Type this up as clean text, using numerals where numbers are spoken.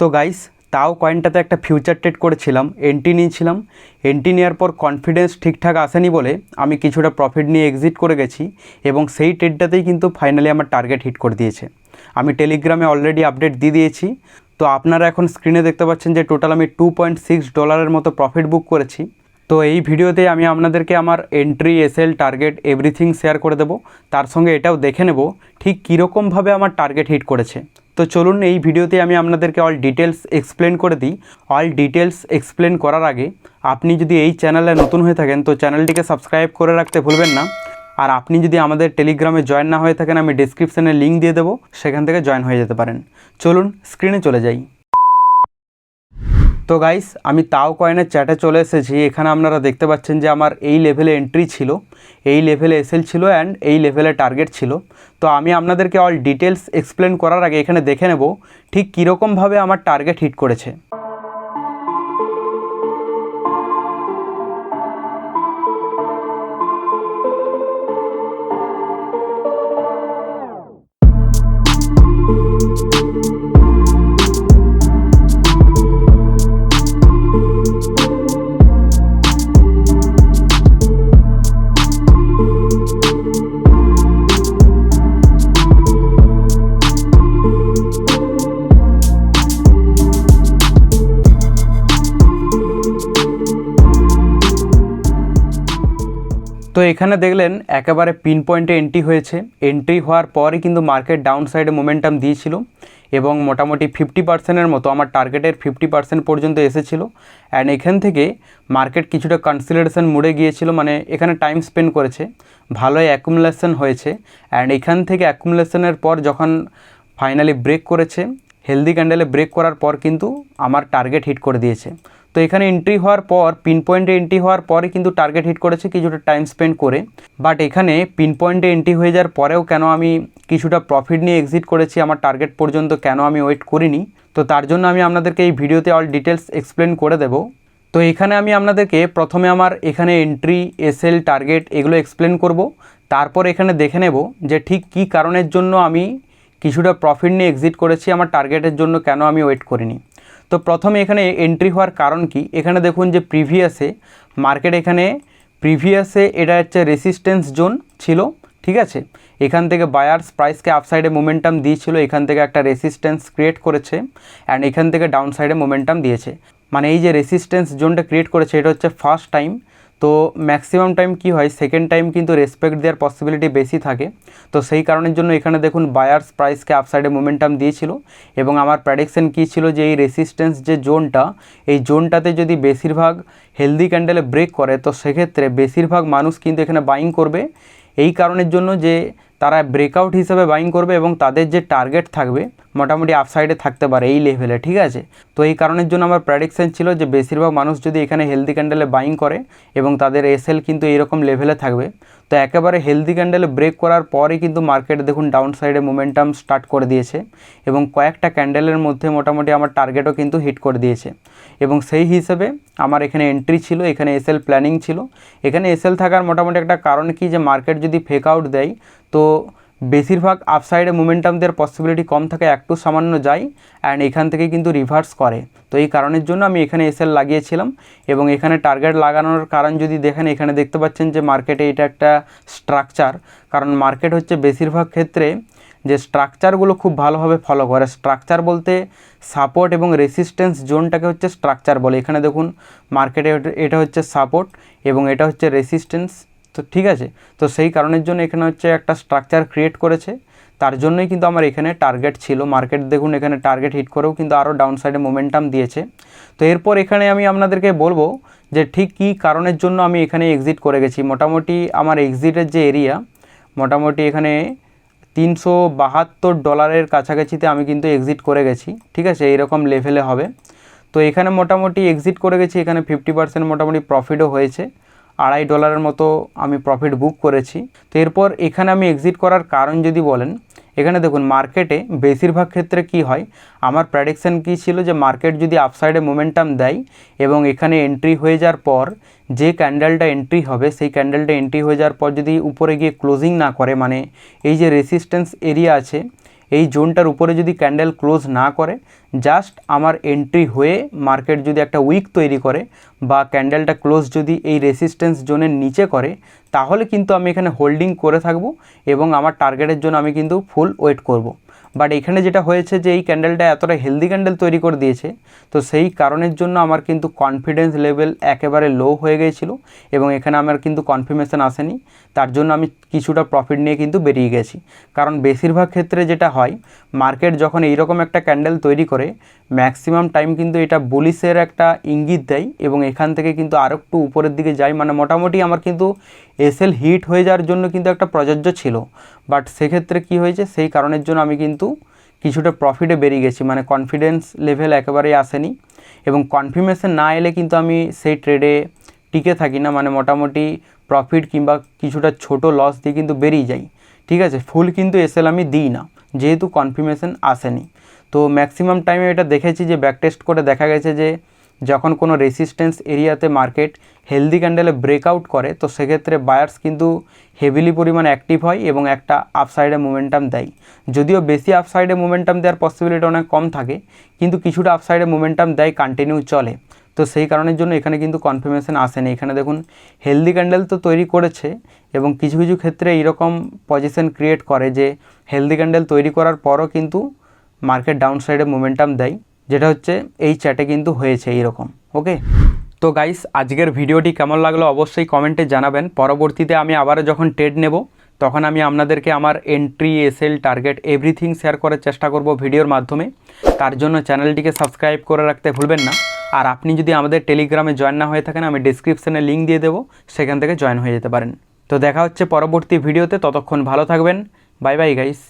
তো গাইস তাও কয়েনটাতে একটা ফিউচার ট্রেড করেছিলাম, এন্ট্রি নিয়েছিলাম। এন্ট্রি নেওয়ার পর কনফিডেন্স ঠিকঠাক আসেনি বলে আমি কিছুটা প্রফিট নিয়ে এক্সিট করে গেছি এবং সেই ট্রেডটাতেই কিন্তু ফাইনালি আমার টার্গেট হিট করে দিয়েছে। আমি টেলিগ্রামে অলরেডি আপডেট দিয়ে দিয়েছি। তো আপনারা এখন স্ক্রিনে দেখতে পাচ্ছেন যে টোটাল আমি $2.6 মতো প্রফিট বুক করেছি। তো এই ভিডিওতে আমি আপনাদেরকে আমার entry, SL, target everything share করে দেব। তার সঙ্গে এটাও দেখে নেব ঠিক কীরকমভাবে আমার টার্গেট হিট করেছে। তো চলুন এই ভিডিওতে আমি আপনাদেরকে অল ডিটেলস এক্সপ্লেন করে দিই। অল ডিটেলস এক্সপ্লেন করার আগে আপনি যদি এই চ্যানেলে নতুন হয়ে থাকেন তো চ্যানেলটিকে সাবস্ক্রাইব করে রাখতে ভুলবেন না। আর আপনি যদি আমাদের টেলিগ্রামে জয়েন না হয়ে থাকেন আমি ডেসক্রিপশানে লিঙ্ক দিয়ে দেবো, সেখান থেকে জয়েন হয়ে যেতে পারেন। চলুন স্ক্রিনে চলে যাই। তো গাইস আমি তাও কয়েনের চ্যাটে চলে এসেছি। এখানে আপনারা দেখতে পাচ্ছেন যে আমার এই লেভেলে এন্ট্রি ছিল, এই লেভেলে এসএল ছিল অ্যান্ড এই লেভেলে টার্গেট ছিল। তো আমি আপনাদেরকে অল ডিটেলস এক্সপ্লেন করার আগে এখানে দেখে নেব ঠিক কীরকমভাবে আমার টার্গেট হিট করেছে। তো এখানে দেখলেন একেবারে পিন পয়েন্টে এন্ট্রি হয়েছে। এন্ট্রি হওয়ার পরই কিন্তু মার্কেট ডাউন সাইডে মোমেন্টাম দিয়েছিল এবং মোটামুটি 50%-এর মতো আমার টার্গেটের 50% পর্যন্ত এসেছিল। অ্যান্ড এখান থেকে মার্কেট কিছুটা কনসিডারেশন মুড়ে গিয়েছিল, মানে এখানে টাইম স্পেন্ড করেছে, ভালোই অ্যাকুমুলেশন হয়েছে। অ্যান্ড এখান থেকে অ্যাকুমুলেশনের পর যখন ফাইনালি ব্রেক করেছে, হেলদি ক্যান্ডেলে ব্রেক করার পর কিন্তু আমার টার্গেট হিট করে দিয়েছে। তো এখানে এন্ট্রি হওয়ার পর পিন পয়েন্টে এন্ট্রি হওয়ার পরে কিন্তু টার্গেট হিট করেছে কিছুটা টাইম স্পেন্ড করে। বাট এখানে পিন পয়েন্টে এন্ট্রি হয়ে যাওয়ার পরেও কেন আমি কিছুটা প্রফিট নিয়ে এক্সিট করেছি, আমার টার্গেট পর্যন্ত কেন আমি ওয়েট করিনি, তো তার জন্য আমি আপনাদেরকে এই ভিডিওতে অল ডিটেলস এক্সপ্লেন করে দেব। তো এখানে আমি আপনাদেরকে প্রথমে আমার এখানে এন্ট্রি, এসএল, টার্গেট এগুলো এক্সপ্লেন করব। তারপর এখানে দেখে নেব যে ঠিক কী কারণের জন্য আমি কিছুটা প্রফিট নিয়ে এক্সিট করেছি, আমার টার্গেটের জন্য কেন আমি ওয়েট করিনি। তো প্রথমে এখানে এন্ট্রি হওয়ার কারণ কি, এখানে দেখুন যে প্রিভিয়াসে মার্কেট প্রিভিয়াসে এটা হচ্ছে রেসিস্ট্যান্স জোন ছিল, ঠিক আছে। এখান থেকে বায়ার্স প্রাইসকে আপসাইডে মোমেন্টাম দিয়েছিল, এখান থেকে একটা রেসিস্ট্যান্স ক্রিয়েট করেছে অ্যান্ড এখান থেকে ডাউন সাইডে মোমেন্টাম দিয়েছে। মানে এই যে রেসিস্ট্যান্স জোনটা ক্রিয়েট করেছে এটা হচ্ছে ফার্স্ট টাইম। তো ম্যাক্সিমাম টাইম কি হয়, সেকেন্ড টাইম কিন্তু রেসপেক্ট দেওয়ার পসিবিলিটি বেশি থাকে। তো সেই কারণের জন্য এখানে দেখুন বায়ার্স প্রাইসকে আপসাইডে মোমেন্টাম দিয়েছিল এবং আমার প্রেডিকশন কী ছিল যে এই রেসিস্ট্যান্স যে জোনটা, এই জোনটাতে যদি বেশিরভাগ হেলদি ক্যান্ডেলে ব্রেক করে তো সেক্ষেত্রে বেশিরভাগ মানুষ কিন্তু এখানে বাইং করবে। এই কারণের জন্য যে তারা ব্রেকআউট হিসেবে বাইং করবে এবং তাদের যে টার্গেট থাকবে মোটামুটি আপসাইডে থাকতে পারে এই লেভেলে, ঠিক আছে। তো এই কারণের জন্য আমার প্রেডিকশন ছিল যে বেশিরভাগ মানুষ যদি এখানে হেলদি ক্যান্ডেলে বাইং করে এবং তাদের এসএল কিন্তু এইরকম লেভেলে থাকবে। তো একেবারে হেলদি ক্যান্ডেলে ব্রেক করার পরই কিন্তু মার্কেট দেখুন ডাউন সাইডে মোমেন্টাম স্টার্ট করে দিয়েছে এবং কয়েকটা ক্যান্ডেলের মধ্যে মোটামুটি আমার টার্গেটও কিন্তু হিট করে দিয়েছে এবং সেই হিসেবে আমার এখানে এন্ট্রি ছিল, এখানে এসএল প্ল্যানিং ছিল। এখানে এসএল থাকার মোটামুটি একটা কারণ কি, যে মার্কেট যদি ফেক আউট দেয় তো বেশিরভাগ আপসাইডে মোমেন্টাম দেওয়ার পসিবিলিটি কম থাকে, একটু সামান্য যায় অ্যান্ড এখান থেকে কিন্তু রিভার্স করে। তো এই কারণের জন্য আমি এখানে এসএল লাগিয়েছিলাম এবং এখানে টার্গেট লাগানোর কারণ যদি দেখেন, এখানে দেখতে পাচ্ছেন যে মার্কেটে এটা একটা স্ট্রাকচার, কারণ মার্কেট হচ্ছে বেশিরভাগ ক্ষেত্রে যে স্ট্রাকচারগুলো খুব ভালোভাবে ফলো করে। স্ট্রাকচার বলতে সাপোর্ট এবং রেসিস্ট্যান্স জোনটাকে হচ্ছে স্ট্রাকচার বলে। এখানে দেখুন মার্কেটে এটা হচ্ছে সাপোর্ট এবং এটা হচ্ছে রেসিস্ট্যান্স, তো ঠিক আছে। তো সেই কারণের জন্য এখানে হচ্ছে একটা স্ট্রাকচার ক্রিয়েট করেছে, তার জন্যই কিন্তু আমার এখানে টার্গেট ছিল। মার্কেট দেখুন এখানে টার্গেট হিট করেও কিন্তু আরও ডাউন সাইডে মোমেন্টাম দিয়েছে। তো এরপর এখানে আমি আপনাদেরকে বলবো যে ঠিক কী কারণের জন্য আমি এখানে এক্সিট করে গেছি। মোটামুটি আমার এক্সিটের যে এরিয়া মোটামুটি এখানে $372 কাছাকাছিতে আমি কিন্তু এক্সিট করে গেছি, ঠিক আছে, এইরকম লেভেলে হবে। তো এখানে মোটামুটি এক্সিট করে গেছি, এখানে 50% মোটামুটি প্রফিটও হয়েছে, $2.5 মতো আমি প্রফিট বুক করেছি। তো এরপর এখানে আমি এক্সিট করার কারণ যদি বলেন, এখানে দেখুন মার্কেটে বেশিরভাগ ক্ষেত্রে কি হয়, আমার প্রেডিকশন কী ছিল যে মার্কেট যদি আপসাইডে মোমেন্টাম দেয় এবং এখানে এন্ট্রি হয়ে যাওয়ার পর যে ক্যান্ডেলটা এন্ট্রি হবে সেই ক্যান্ডেলটা এন্ট্রি হয়ে যাওয়ার পর যদি উপরে গিয়ে ক্লোজিং না করে, মানে এই যে রেসিস্ট্যান্স এরিয়া আছে এই জোনটার উপরে যদি ক্যান্ডেল ক্লোজ না করে, জাস্ট আমার এন্ট্রি হয়ে মার্কেট যদি একটা উইক তৈরি করে বা ক্যান্ডেলটা ক্লোজ যদি এই রেসিস্ট্যান্স জোনের নিচে করে, তাহলে কিন্তু আমি এখানে হোল্ডিং করে থাকবো এবং আমার টার্গেটের জন্য আমি কিন্তু ফুল ওয়েট করব। বাট এখানে যেটা হয়েছে যে এই ক্যান্ডেলটা এতটা হেলদি ক্যান্ডেল তৈরি করে দিয়েছে, তো সেই কারণের জন্য আমার কিন্তু কনফিডেন্স লেভেল একেবারে লো হয়ে গিয়েছিল এবং এখানে আমার কিন্তু কনফার্মেশন আসেনি। তার জন্য আমি কিছুটা প্রফিট নিয়ে কিন্তু বেরিয়ে গেছি। কারণ বেশিরভাগ ক্ষেত্রে যেটা হয়, মার্কেট যখন এইরকম একটা ক্যান্ডেল তৈরি করে, ম্যাক্সিমাম টাইম কিন্তু এটা বুলিশের একটা ইঙ্গিত দেয় এবং এখান থেকে কিন্তু আরও একটু উপরের দিকে যায়। মানে মোটামুটি আমার কিন্তু এসএল হিট হয়ে যাওয়ার জন্য কিন্তু একটা প্রযোজ্য ছিল। বাট সেক্ষেত্রে কি হয়েছে, সেই কারণের জন্য আমি কিন্তু কিছুটা প্রফিটে বেরিয়ে গেছি। মানে কনফিডেন্স লেভেল একেবারেই আসেনি এবং কনফার্মেশন না এলে কিন্তু আমি সেই ট্রেডে টিকে থাকি না। মানে মোটামুটি প্রফিট কিংবা কিছুটা ছোট লস দিয়ে কিন্তু বেরিয়ে যাই। ঠিক আছে, ফুল কিন্তু এসএল আমি দিই না যেহেতু কনফার্মেশন আসেনি। তো ম্যাক্সিমাম টাইমে এটা দেখেছি যে ব্যাক টেস্ট করে দেখা গেছে যে যখন কোনো রেসিস্ট্যান্স এরিয়াতে মার্কেট হেলদি ক্যান্ডেলে ব্রেকআউট করে, তো সেক্ষেত্রে বায়ার্স কিন্তু হেভিলি পরিমাণে অ্যাক্টিভ হয় এবং একটা আপসাইডে মোমেন্টাম দেয়। যদিও বেশি আপসাইডে মোমেন্টাম দেওয়ার পসিবিলিটি অনেক কম থাকে, কিন্তু কিছুটা আপসাইডে মোমেন্টাম দেয়, কন্টিনিউ চলে। তো সেই কারণের জন্য এখানে কিন্তু কনফার্মেশন আসেনি। এখানে দেখুন হেলদি ক্যান্ডেল তো তৈরি করেছে এবং কিছু কিছু ক্ষেত্রে এইরকম পজিশন ক্রিয়েট করে যে হেলদি ক্যান্ডেল তৈরি করার পরও কিন্তু মার্কেট ডাউন সাইডে মোমেন্টাম দেয়, যেটা হচ্ছে এই চ্যাটে কিন্তু হয়েছে এইরকম। ওকে, তো গাইস আজকের ভিডিওটি কেমন লাগলো অবশ্যই কমেন্টে জানাবেন। পরবর্তীতে আমি আবারও যখন ট্রেড নেব তখন আমি আপনাদেরকে আমার entry, SL, target everything share করার চেষ্টা করব ভিডিওর মাধ্যমে। তার জন্য চ্যানেলটিকে সাবস্ক্রাইব করে রাখতে ভুলবেন না। আর আপনি যদি আমাদের টেলিগ্রামে জয়েন না হয়ে থাকেন, আমি ডিসক্রিপশানে লিঙ্ক দিয়ে দেবো, সেখান থেকে জয়েন হয়ে যেতে পারেন। তো দেখা হচ্ছে পরবর্তী ভিডিওতে, ততক্ষণ ভালো থাকবেন। Bye bye guys.